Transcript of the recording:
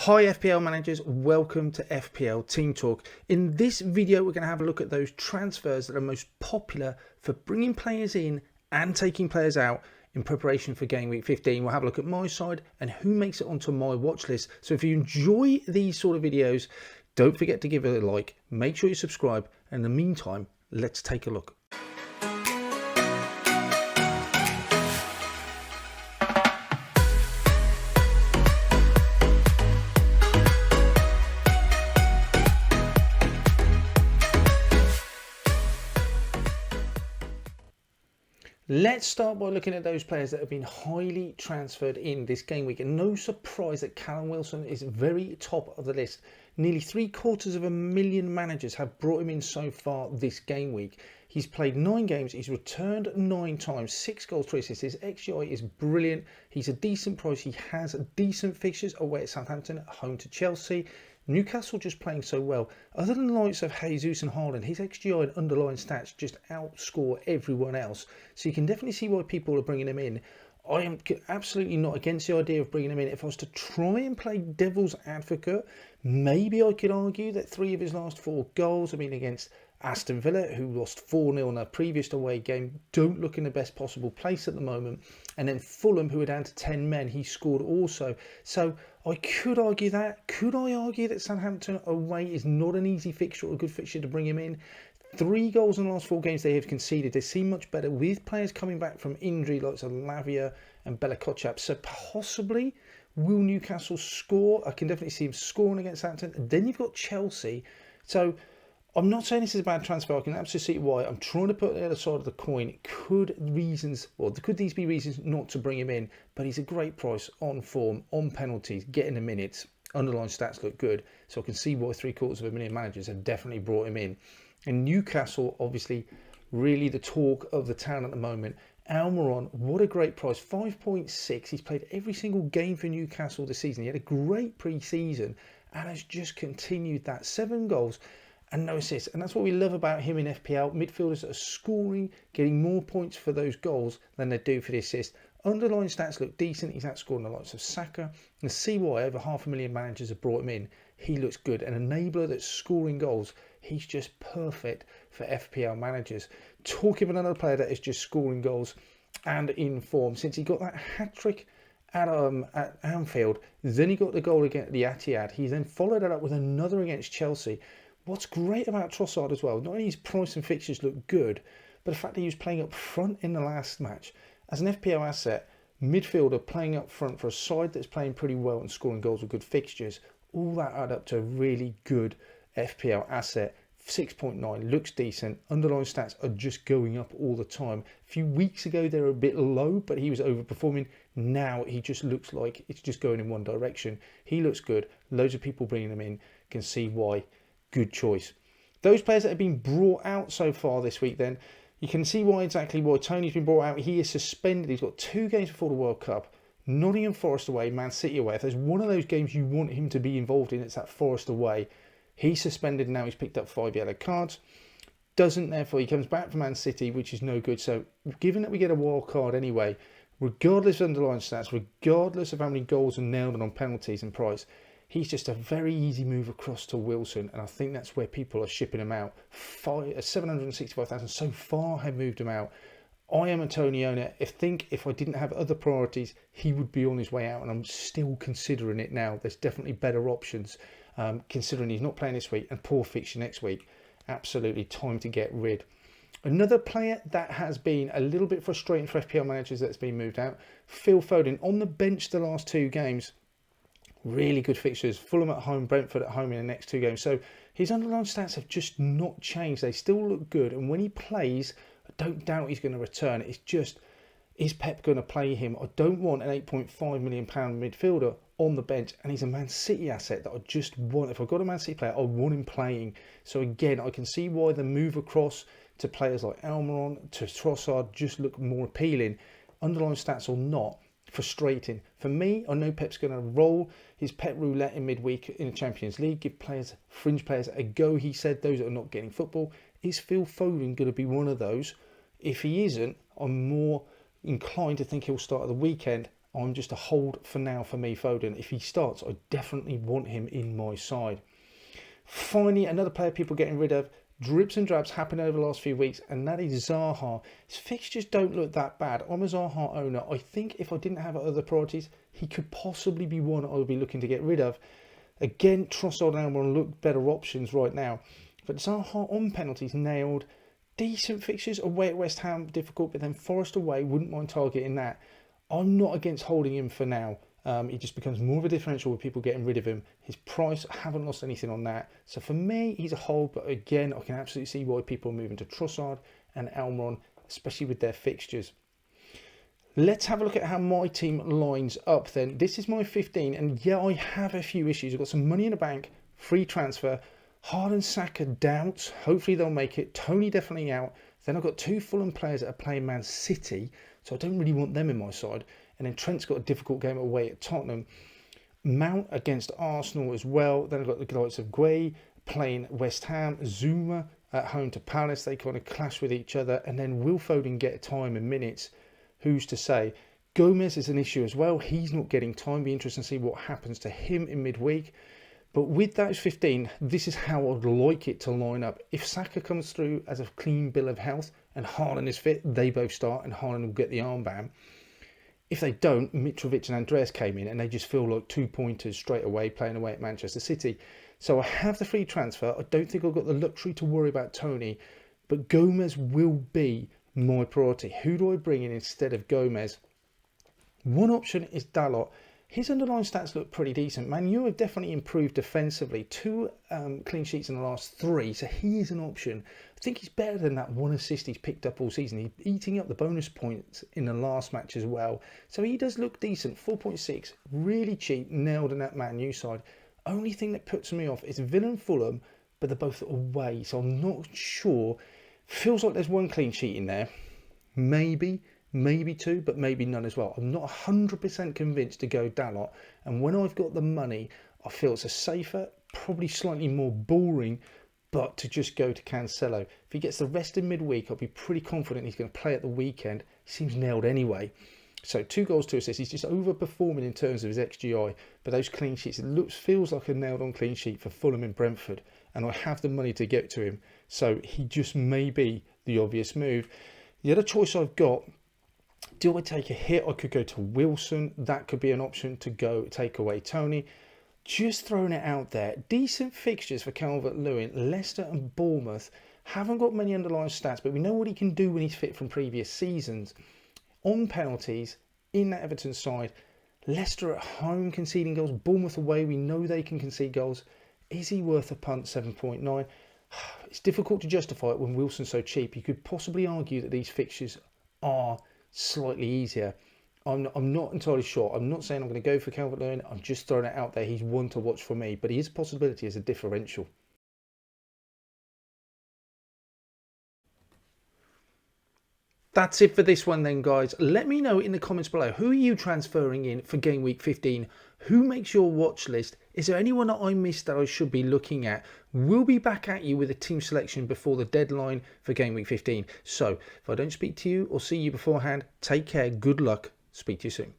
Hi FPL managers, welcome to FPL Team Talk. In this video we're going to have a look at those transfers that are most popular for bringing players in and taking players out in preparation for game week 15. We'll have a look at my side and who makes it onto my watch list. So if you enjoy these sort of videos, don't forget to give it a like, make sure you subscribe, and in the meantime, let's take a look. Let's start by looking at those players that have been highly transferred in this game week. And no surprise that Callum Wilson is very top of the list. Nearly 750,000 managers have brought him in so far this game week. He's played 9 games, he's returned 9 times, 6 goals, 3 assists. His XGI is brilliant. He's a decent price. He has decent fixtures away at Southampton, home to Chelsea. Newcastle just playing so well. Other than the likes of Jesus and Haaland, his XGI and underlying stats just outscore everyone else. So you can definitely see why people are bringing him in. I am absolutely not against the idea of bringing him in. If I was to try and play devil's advocate, maybe I could argue that 3 of his last 4 goals have been against Aston Villa, who lost 4-0 in a previous away game, don't look in the best possible place at the moment. And then Fulham, who are down to 10 men, he scored also. So I could argue that. Could I argue that Southampton away is not an easy fixture or a good fixture to bring him in? 3 goals in the last 4 games they have conceded. They seem much better with players coming back from injury like Lavia and Bella Kotchap. So possibly, will Newcastle score? I can definitely see him scoring against Southampton. And then you've got Chelsea. So I'm not saying this is a bad transfer. I can absolutely see why. I'm trying to put the other side of the coin. Could these be reasons not to bring him in? But he's a great price, on form, on penalties, getting the minutes. Underlying stats look good. So I can see why 750,000 managers have definitely brought him in. And Newcastle, obviously, really the talk of the town at the moment. Almiron, what a great price, 5.6. He's played every single game for Newcastle this season. He had a great pre-season and has just continued that. 7 goals and no assists. And that's what we love about him in FPL. Midfielders that are scoring, getting more points for those goals than they do for the assist. Underlying stats look decent. He's outscoring the likes of Saka. And see why over 500,000 managers have brought him in. He looks good. An enabler that's scoring goals. He's just perfect for FPL managers. Talking of another player that is just scoring goals and in form. Since he got that hat-trick at Anfield, then he got the goal against the Etihad. He then followed it up with another against Chelsea. What's great about Trossard as well, not only his price and fixtures look good, but the fact that he was playing up front in the last match. As an FPL asset, midfielder playing up front for a side that's playing pretty well and scoring goals with good fixtures, all that add up to a really good FPL asset. 6.9 looks decent. Underlying stats are just going up all the time. A few weeks ago they were a bit low, but he was overperforming. Now he just looks like it's just going in one direction. He looks good. Loads of people bringing him in. Can see why. Good choice. Those players that have been brought out so far this week, then you can see why Tony's been brought out. He is suspended. He's got 2 games before the World Cup. Nottingham Forest away, Man City away. If there's one of those games you want him to be involved in, it's that Forest away. He's suspended and now he's picked up 5 yellow cards. Therefore, he comes back from Man City, which is no good. So given that we get a wild card anyway, regardless of underlying stats, regardless of how many goals are nailed on penalties and price, he's just a very easy move across to Wilson, and I think that's where people are shipping him out. 765,000 so far have moved him out. I am a Tony owner. If I didn't have other priorities, he would be on his way out, and I'm still considering it now. There's definitely better options, considering he's not playing this week and poor fixture next week. Absolutely time to get rid. Another player that has been a little bit frustrating for FPL managers that's been moved out, Phil Foden, on the bench the last 2 games. Really good fixtures. Fulham at home, Brentford at home in the next 2 games. So his underlying stats have just not changed. They still look good. And when he plays, I don't doubt he's going to return. It's just, is Pep going to play him? I don't want an £8.5 million midfielder on the bench. And he's a Man City asset that I just want. If I've got a Man City player, I want him playing. So again, I can see why the move across to players like Almiron, to Trossard just look more appealing. Underlying stats or not. Frustrating. For me, I know Pep's going to roll his pet roulette in midweek in the Champions League, give fringe players a go. He said those that are not getting football. Is Phil Foden going to be one of those? If he isn't, I'm more inclined to think he'll start at the weekend. I'm just a hold for now for me, Foden. If he starts, I definitely want him in my side. Finally, another player people getting rid of. Drips and drabs happened over the last few weeks, and that is Zaha. His fixtures don't look that bad. I'm a Zaha owner. I think if I didn't have other priorities, he could possibly be one I would be looking to get rid of. Again, Trossard and Almiron look better options right now. But Zaha on penalties nailed. Decent fixtures away at West Ham, difficult, but then Forest away, wouldn't mind targeting that. I'm not against holding him for now. He just becomes more of a differential with people getting rid of him. His price, I haven't lost anything on that. So for me, he's a hold, but again, I can absolutely see why people are moving to Trossard and Almiron, especially with their fixtures. Let's have a look at how my team lines up then. This is my 15, and yeah, I have a few issues. I've got some money in the bank, free transfer, Haaland, Saka doubts. Hopefully they'll make it. Tony definitely out. Then I've got two Fulham players that are playing Man City, so I don't really want them in my side. And then Trent's got a difficult game away at Tottenham. Mount against Arsenal as well. Then I've got the likes of Gueye playing West Ham. Zuma at home to Palace. They kind of clash with each other. And then will Foden get time and minutes? Who's to say? Gomez is an issue as well. He's not getting time. Be interesting to see what happens to him in midweek. But with those 15, this is how I'd like it to line up. If Saka comes through as a clean bill of health and Haaland is fit, they both start and Haaland will get the armband. If they don't, Mitrovic and Andreas came in and they just feel like 2 pointers straight away playing away at Manchester City. So I have the free transfer. I don't think I've got the luxury to worry about Tony, but Gomez will be my priority. Who do I bring in instead of Gomez? One option is Dalot. His underlying stats look pretty decent. Man U have definitely improved defensively. 2 clean sheets in the last 3, so he is an option. I think he's better than that 1 assist he's picked up all season. He's eating up the bonus points in the last match as well. So he does look decent. 4.6, really cheap, nailed in that Man U side. Only thing that puts me off is Villa and Fulham, but they're both away, so I'm not sure. Feels like there's 1 clean sheet in there. Maybe 2, but maybe none as well. I'm not 100% convinced to go Dalot, and when I've got the money, I feel it's a safer, probably slightly more boring, but to just go to Cancelo. If he gets the rest in midweek, I'll be pretty confident he's going to play at the weekend. He seems nailed anyway. So 2 goals, 2 assists. He's just overperforming in terms of his XGI, but those clean sheets, it feels like a nailed on clean sheet for Fulham and Brentford, and I have the money to get to him. So he just may be the obvious move. The other choice I've got, do I take a hit? I could go to Wilson. That could be an option to go take away Tony. Just throwing it out there. Decent fixtures for Calvert-Lewin. Leicester and Bournemouth haven't got many underlying stats, but we know what he can do when he's fit from previous seasons. On penalties, in that Everton side, Leicester at home conceding goals. Bournemouth away, we know they can concede goals. Is he worth a punt? 7.9. It's difficult to justify it when Wilson's so cheap. You could possibly argue that these fixtures are slightly easier. I'm not entirely sure. I'm not saying I'm going to go for Calvert-Lewin. I'm just throwing it out there. He's one to watch for me, but he is a possibility as a differential. That's it for this one then, guys. Let me know in the comments below, who are you transferring in for game week 15? Who makes your watch list? Is there anyone that I missed that I should be looking at? We'll be back at you with a team selection before the deadline for game week 15. So if I don't speak to you or see you beforehand, take care, good luck, speak to you soon.